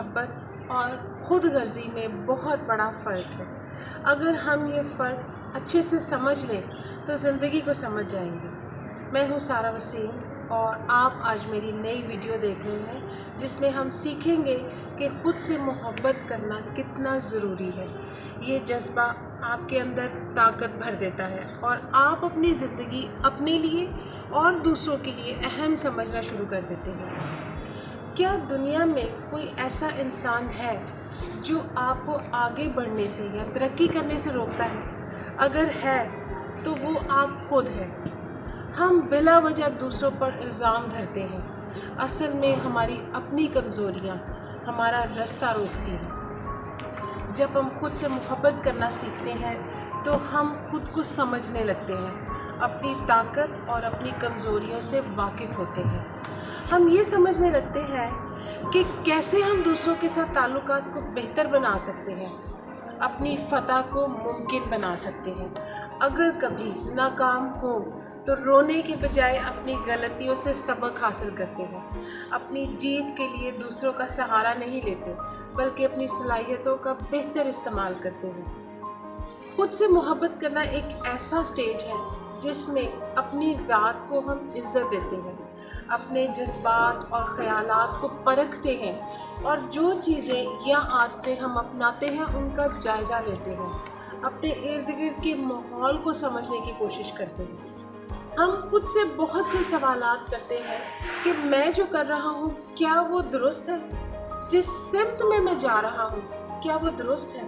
मोहब्बत और खुद गर्जी में बहुत बड़ा फ़र्क है। अगर हम ये फ़र्क अच्छे से समझ लें तो ज़िंदगी को समझ जाएंगे। मैं हूँ सारा वसीम और आप आज मेरी नई वीडियो देख रहे हैं जिसमें हम सीखेंगे कि ख़ुद से मोहब्बत करना कितना ज़रूरी है। ये जज्बा आपके अंदर ताकत भर देता है और आप अपनी ज़िंदगी अपने लिए और दूसरों के लिए अहम समझना शुरू कर देते हैं। क्या दुनिया में कोई ऐसा इंसान है जो आपको आगे बढ़ने से या तरक्की करने से रोकता है? अगर है तो वो आप खुद हैं। हम बिला वजह दूसरों पर इल्ज़ाम धरते हैं। असल में हमारी अपनी कमज़ोरियाँ हमारा रास्ता रोकती हैं। जब हम खुद से मोहब्बत करना सीखते हैं तो हम खुद को समझने लगते हैं, अपनी ताकत और अपनी कमज़ोरियों से वाकिफ़ होते हैं। हम ये समझने लगते हैं कि कैसे हम दूसरों के साथ ताल्लुकात को बेहतर बना सकते हैं, अपनी फ़तह को मुमकिन बना सकते हैं। अगर कभी नाकाम हो तो रोने के बजाय अपनी गलतियों से सबक हासिल करते हैं। अपनी जीत के लिए दूसरों का सहारा नहीं लेते बल्कि अपनी सलाहियतों का बेहतर इस्तेमाल करते हैं। खुद से मोहब्बत करना एक ऐसा स्टेज है जिसमें अपनी ज़ात को हम इज़्ज़त देते हैं, अपने जज्बात और ख़यालात को परखते हैं और जो चीज़ें या आदतें हम अपनाते हैं उनका जायज़ा लेते हैं, अपने इर्द गिर्द के माहौल को समझने की कोशिश करते हैं। हम खुद से बहुत से सवालात करते हैं कि मैं जो कर रहा हूँ क्या वो दुरुस्त है, जिस सिमत में मैं जा रहा हूँ क्या वो दुरुस्त है,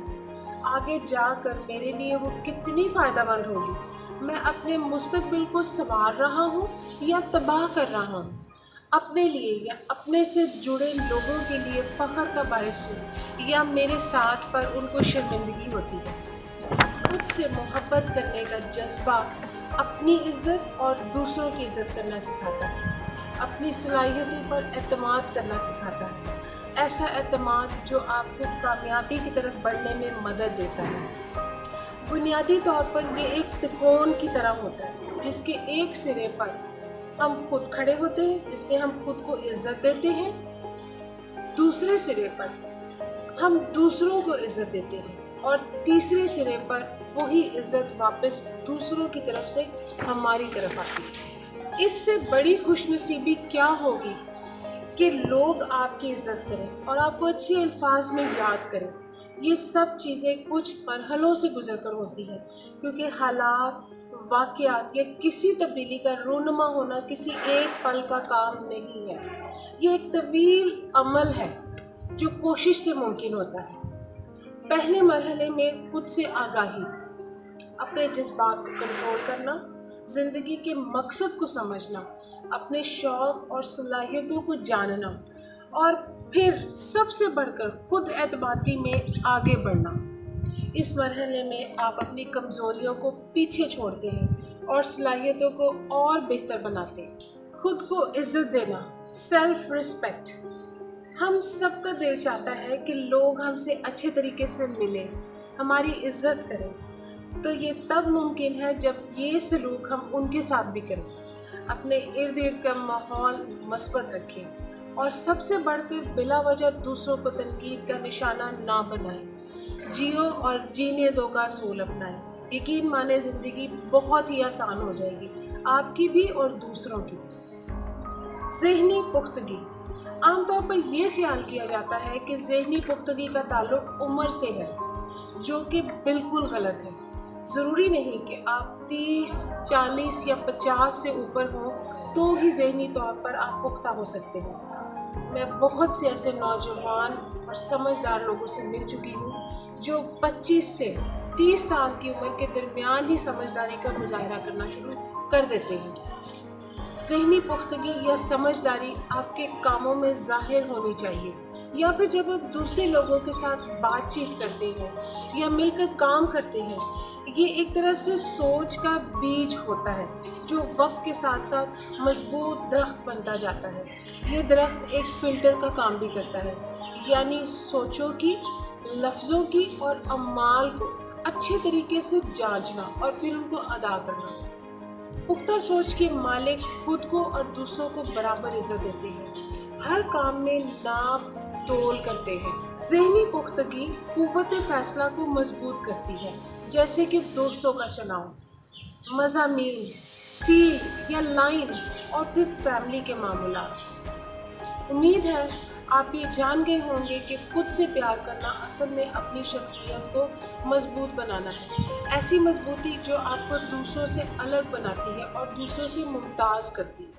आगे जाकर मेरे लिए वो कितनी फ़ायदेमंद होगी, मैं अपने मुस्तकबिल को संवार रहा हूँ या तबाह कर रहा हूँ, अपने लिए या अपने से जुड़े लोगों के लिए फ़ख्र का बायस हूँ या मेरे साथ पर उनको शर्मिंदगी होती है। खुद से मोहब्बत करने का जज्बा अपनी इज़्ज़त और दूसरों की इज़्ज़त करना सिखाता है, अपनी सलाहियतों पर एतमाद करना सिखाता है, ऐसा एतमाद जो आपको कामयाबी की तरफ बढ़ने में मदद देता है। बुनियादी तौर पर ये एक त्रिकोण की तरह होता है जिसके एक सिरे पर हम खुद खड़े होते हैं, जिसमें हम खुद को इज़्ज़त देते हैं, दूसरे सिरे पर हम दूसरों को इज़्ज़त देते हैं और तीसरे सिरे पर वही इज़्ज़त वापस दूसरों की तरफ से हमारी तरफ आती है। इससे बड़ी खुशनसीबी क्या होगी कि लोग आपकी इज़्ज़त करें और आपको अच्छे अल्फाज में याद करें। ये सब चीज़ें कुछ मरहलों से गुजर कर होती हैं, क्योंकि हालात, वाक़यात या किसी तब्दीली का रूनुमा होना किसी एक पल का काम नहीं है। ये एक तवील अमल है जो कोशिश से मुमकिन होता है। पहले मरहले में खुद से आगाही, अपने जज्बात को कंट्रोल करना, ज़िंदगी के मकसद को समझना, अपने शौक़ और सलाहियतों को जानना और फिर सबसे बढ़कर खुद एतमादी में आगे बढ़ना। इस मरहले में आप अपनी कमज़ोरियों को पीछे छोड़ते हैं और सलाहियतों को और बेहतर बनाते हैं। खुद को इज़्ज़त देना, सेल्फ़ रिस्पेक्ट। हम सबका दिल चाहता है कि लोग हमसे अच्छे तरीके से मिलें, हमारी इज़्ज़त करें। तो ये तब मुमकिन है जब ये सलूक हम उनके साथ भी करें, अपने इर्द गिर्द का माहौल मस्बत रखें और सबसे बढ़कर बिला वजह दूसरों को तनकीद का निशाना ना बनाएं। जियो और जीने दो का असूल अपनाएं। यकीन माने ज़िंदगी बहुत ही आसान हो जाएगी, आपकी भी और दूसरों की। ज़हनी पुख्तगी। आमतौर पर यह ख्याल किया जाता है कि ज़हनी पुख्तगी का ताल्लुक़ उम्र से है, जो कि बिल्कुल गलत है। ज़रूरी नहीं कि आप 30, 40 या 50 से ऊपर हों तो ही ज़हनी तौर पर आप पुख्ता हो सकते हैं। मैं बहुत से ऐसे नौजवान और समझदार लोगों से मिल चुकी हूँ जो 25 से 30 साल की उम्र के दरमियान ही समझदारी का मुजाहरा करना शुरू कर देते हैं। ज़हनी पुख्तगी या समझदारी आपके कामों में ज़ाहिर होनी चाहिए, या फिर जब आप दूसरे लोगों के साथ बातचीत करते हैं या मिलकर काम करते हैं। ये एक तरह से सोच का बीज होता है जो वक्त के साथ साथ मजबूत दरख्त बनता जाता है। ये दरख्त एक फ़िल्टर का काम भी करता है, यानी सोचों की, लफ्ज़ों की और अमाल को अच्छे तरीके से जांचना और फिर उनको अदा करना। पुख्ता सोच के मालिक खुद को और दूसरों को बराबर इज़्ज़त देते हैं। ہر کام میں ناپ تول کرتے ہیں۔ ذہنی پختگی قوت فیصلہ کو مضبوط کرتی ہے، جیسے کہ دوستوں کا چناؤ، مضامین، فیل یا لائن، اور پھر فیملی کے معاملات۔ امید ہے آپ یہ جان گئے ہوں گے کہ خود سے پیار کرنا اصل میں اپنی شخصیت کو مضبوط بنانا ہے، ایسی مضبوطی جو آپ کو دوسروں سے الگ بناتی ہے اور دوسروں سے ممتاز کرتی ہے۔